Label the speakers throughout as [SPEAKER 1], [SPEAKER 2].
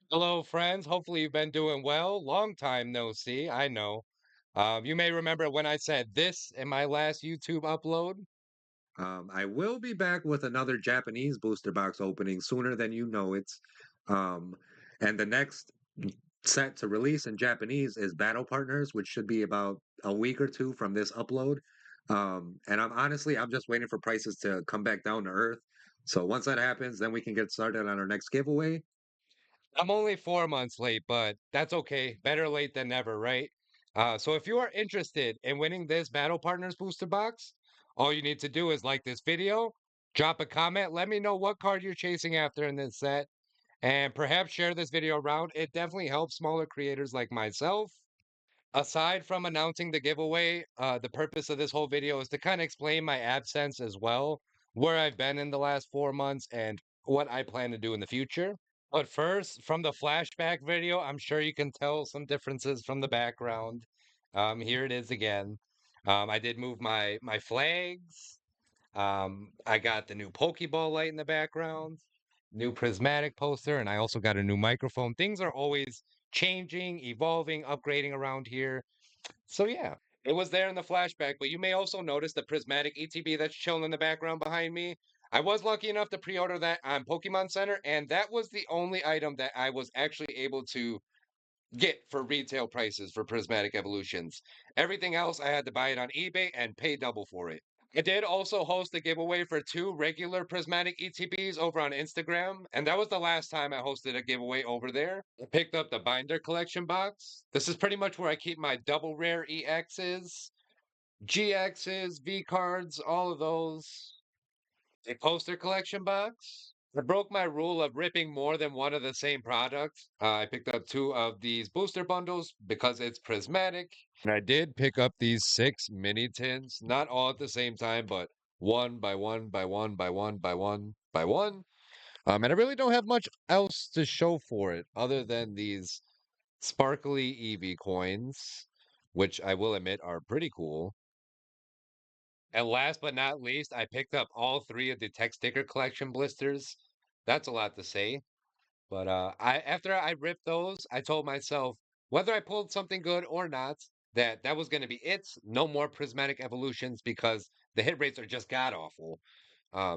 [SPEAKER 1] Hello, friends. Hopefully, you've been doing well. Long time no see. I know. You may remember when I said this in my last YouTube upload.
[SPEAKER 2] I will be back with another Japanese booster box opening sooner than you know it. Um, and the next set to release in Japanese is Battle Partners, which should be about a week or two from this upload. And I'm just waiting for prices to come back down to earth. So once that happens, then we can get started on our next giveaway.
[SPEAKER 1] I'm only 4 months late, but that's okay. Better late than never, right? So if you are interested in winning this Battle Partners booster box, all you need to do is like this video, drop a comment, let me know what card you're chasing after in this set, and perhaps share this video around. It definitely helps smaller creators like myself. Aside from announcing the giveaway, the purpose of this whole video is to kind of explain my absence as well, where I've been in the last 4 months, and what I plan to do in the future. But first, from the flashback video, I'm sure you can tell some differences from the background. Here it is again. I did move my flags. I got the new Pokeball light in the background, new prismatic poster, and I also got a new microphone. Things are always changing, evolving, upgrading around here. So yeah, it was there in the flashback, but you may also notice the prismatic ETB that's chilling in the background behind me. I was lucky enough to pre-order that on Pokemon Center, and that was the only item that I was actually able to get for retail prices for prismatic evolutions. Everything else I had to buy it on eBay and pay double for it. I did also host a giveaway for two regular prismatic ETBs over on Instagram, and that was the last time I hosted a giveaway over there. I picked up the binder collection box. This is pretty much where I keep my double rare EXs, GXs, V cards, all of those. A poster collection box. I broke my rule of ripping more than one of the same product. I picked up two of these booster bundles because it's prismatic. And I did pick up these six mini tins, not all at the same time, but one by one by one by one by one by one. And I really don't have much else to show for it other than these sparkly EV coins, which I will admit are pretty cool. And last but not least, I picked up all three of the tech sticker collection blisters. That's a lot to say. But I after I ripped those, I told myself whether I pulled something good or not, that was going to be it. No more prismatic evolutions because the hit rates are just god awful.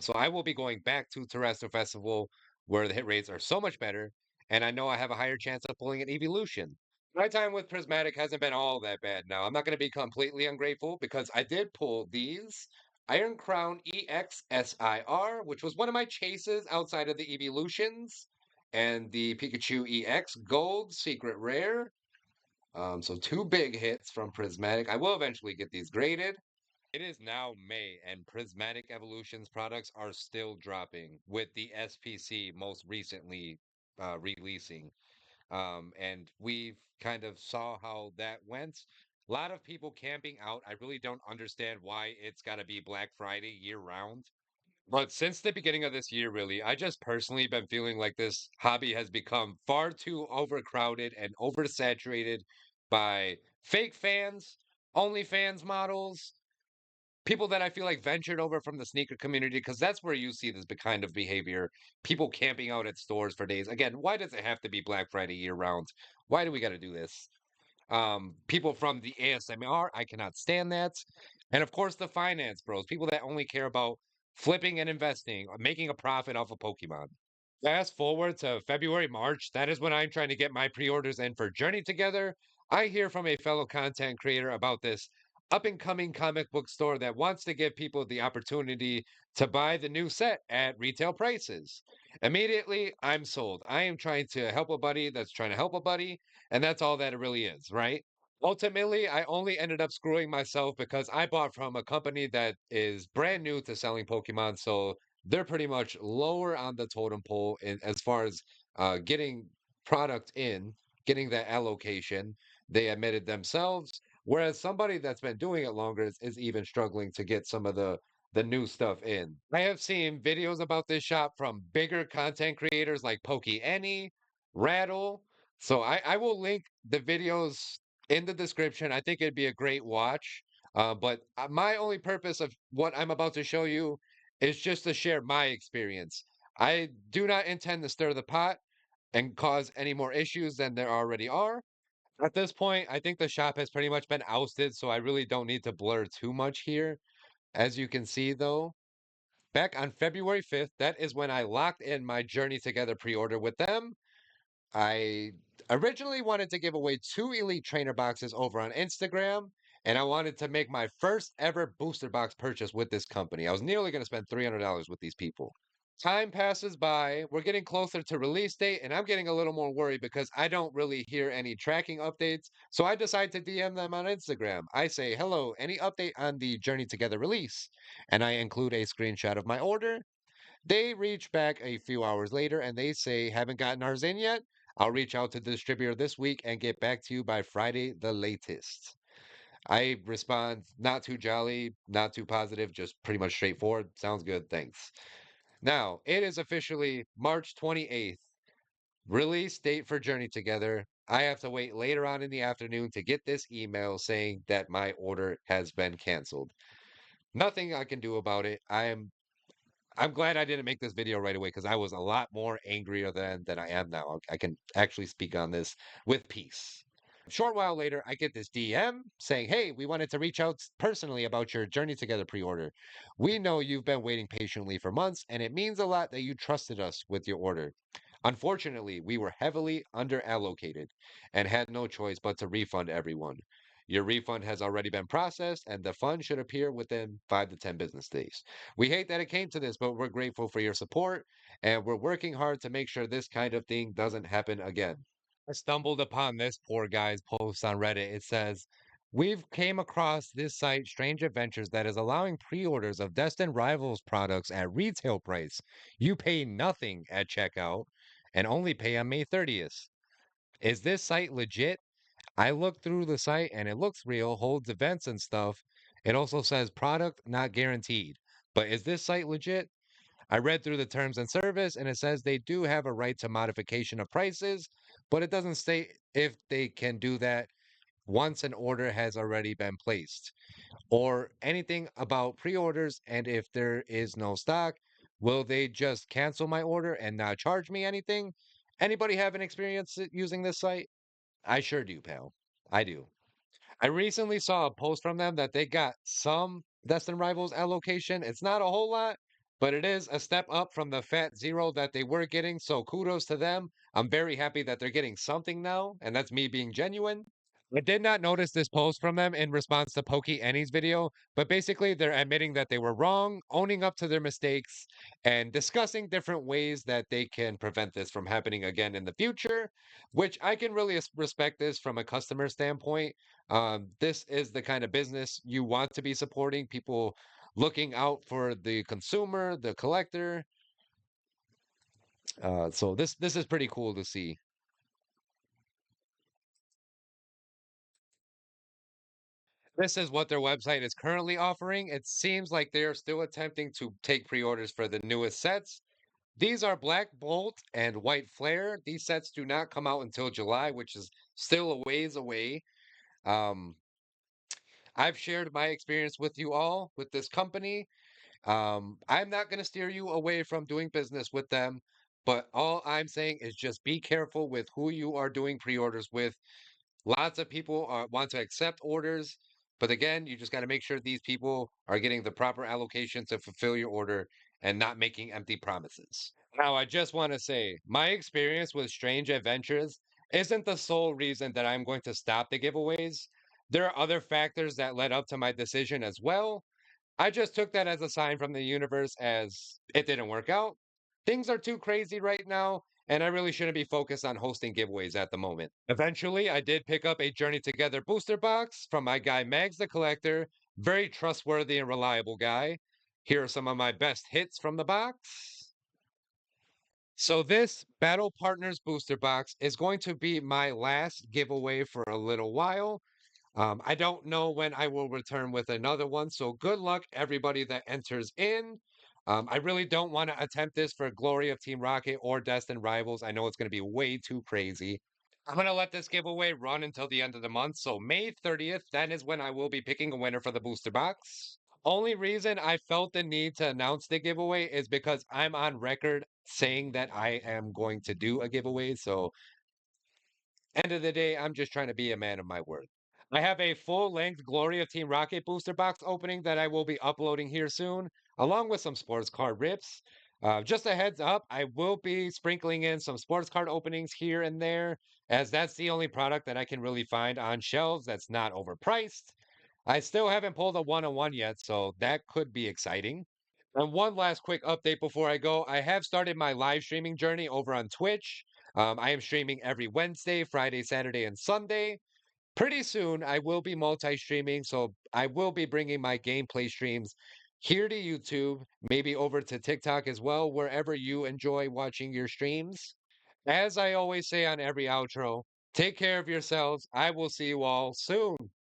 [SPEAKER 1] So I will be going back to Terrestrial Festival where the hit rates are so much better, and I know I have a higher chance of pulling an evolution. My time with Prismatic hasn't been all that bad now. I'm not going to be completely ungrateful because I did pull these Iron Crown EXSIR, which was one of my chases outside of the evolutions, and the Pikachu EX Gold Secret Rare. So two big hits from Prismatic. I will eventually get these graded. It is now May, and Prismatic Evolutions products are still dropping, with the SPC most recently releasing. And we've kind of saw how that went. A lot of people camping out. I really don't understand why it's got to be Black Friday year round. But since the beginning of this year, really, I just personally been feeling like this hobby has become far too overcrowded and oversaturated by fake fans, OnlyFans models, people that I feel like ventured over from the sneaker community, because that's where you see this kind of behavior. People camping out at stores for days. Again, why does it have to be Black Friday year round? Why do we got to do this? People from the ASMR, I cannot stand that. And of course, the finance bros, people that only care about flipping and investing or making a profit off of Pokemon. Fast forward to February, March. That is when I'm trying to get my pre orders in for Journey Together. I hear from a fellow content creator about this up and coming comic book store that wants to give people the opportunity to buy the new set at retail prices. Immediately, I'm sold. I am trying to help a buddy that's trying to help a buddy, and that's all that it really is, right? Ultimately, I only ended up screwing myself because I bought from a company that is brand new to selling Pokemon. So they're pretty much lower on the totem pole in as far as getting product in, getting that allocation. They admitted themselves, whereas somebody that's been doing it longer is even struggling to get some of the new stuff in. I have seen videos about this shop from bigger content creators like PokeNE, Rattle. So I will link the videos in the description. I think it'd be a great watch. But my only purpose of what I'm about to show you is just to share my experience. I do not intend to stir the pot. and cause any more issues than there already are. At this point, I think the shop has pretty much been ousted, so I really don't need to blur too much here. As you can see, though, back on February 5th, that is when I locked in my Journey Together pre-order with them. I originally wanted to give away two Elite Trainer boxes over on Instagram, and I wanted to make my first ever booster box purchase with this company. I was nearly going to spend $300 with these people. Time passes by, we're getting closer to release date, and I'm getting a little more worried because I don't really hear any tracking updates. So I decide to DM them on Instagram. I say, "Hello, any update on the Journey Together release?" And I include a screenshot of my order. They reach back a few hours later and they say, "Haven't gotten ours in yet. I'll reach out to the distributor this week and get back to you by Friday, the latest." I respond, not too jolly, not too positive, just pretty much straightforward. Sounds good, thanks. Now, it is officially March 28th. Release date for Journey Together. I have to wait later on in the afternoon to get this email saying that my order has been canceled. Nothing I can do about it. I'm glad I didn't make this video right away because I was a lot more angrier than I am now. I can actually speak on this with peace. Short while later, I get this DM saying, "Hey, we wanted to reach out personally about your Journey Together pre-order. We know you've been waiting patiently for months, and it means a lot that you trusted us with your order. Unfortunately, we were heavily underallocated and had no choice but to refund everyone. Your refund has already been processed, and the fund should appear within 5 to 10 business days. We hate that it came to this, but we're grateful for your support, and we're working hard to make sure this kind of thing doesn't happen again." I stumbled upon this poor guy's post on Reddit. It says, "We've came across this site, Strange Adventures, that is allowing pre-orders of Destined Rivals products at retail price. You pay nothing at checkout and only pay on May 30th. Is this site legit?" I looked through the site and it looks real, holds events and stuff. It also says product not guaranteed. But is this site legit? I read through the terms and service and it says they do have a right to modification of prices, but it doesn't state if they can do that once an order has already been placed or anything about pre-orders. And if there is no stock, will they just cancel my order and not charge me anything? Anybody have an experience using this site? I sure do, pal. I do. I recently saw a post from them that they got some Destin Rivals allocation. It's not a whole lot, but it is a step up from the fat zero that they were getting. So kudos to them. I'm very happy that they're getting something now, and that's me being genuine. I did not notice this post from them in response to PokeNE's video, but basically they're admitting that they were wrong, owning up to their mistakes, and discussing different ways that they can prevent this from happening again in the future, which I can really respect this from a customer standpoint. This is the kind of business you want to be supporting, people looking out for the consumer, the collector. So this is pretty cool to see. This is what their website is currently offering. It seems like they are still attempting to take pre-orders for the newest sets. These are Black Bolt and White Flare. These sets do not come out until July, which is still a ways away. Um, I've shared my experience with you all with this company. I'm not going to steer you away from doing business with them, but all I'm saying is just be careful with who you are doing pre-orders with. Lots of people want to accept orders, but again, you just got to make sure these people are getting the proper allocation to fulfill your order and not making empty promises. Now, I just want to say my experience with Strange Adventures isn't the sole reason that I'm going to stop the giveaways. There are other factors that led up to my decision as well. I just took that as a sign from the universe as it didn't work out. Things are too crazy right now, and I really shouldn't be focused on hosting giveaways at the moment. Eventually, I did pick up a Journey Together booster box from my guy Mags the Collector, very trustworthy and reliable guy. Here are some of my best hits from the box. So this Battle Partners booster box is going to be my last giveaway for a little while. I don't know when I will return with another one, so good luck everybody that enters in. I really don't want to attempt this for Glory of Team Rocket or Destined Rivals. I know it's going to be way too crazy. I'm going to let this giveaway run until the end of the month, so May 30th, that is when I will be picking a winner for the booster box. Only reason I felt the need to announce the giveaway is because I'm on record saying that I am going to do a giveaway. So end of the day, I'm just trying to be a man of my word. I have a full-length Glory of Team Rocket booster box opening that I will be uploading here soon, along with some sports card rips. Just a heads up, I will be sprinkling in some sports card openings here and there, as that's the only product that I can really find on shelves that's not overpriced. I still haven't pulled a one-on-one yet, so that could be exciting. And one last quick update before I go. I have started my live streaming journey over on Twitch. I am streaming every Wednesday, Friday, Saturday, and Sunday. Pretty soon, I will be multi-streaming, so I will be bringing my gameplay streams here to YouTube, maybe over to TikTok as well, wherever you enjoy watching your streams. As I always say on every outro, take care of yourselves. I will see you all soon.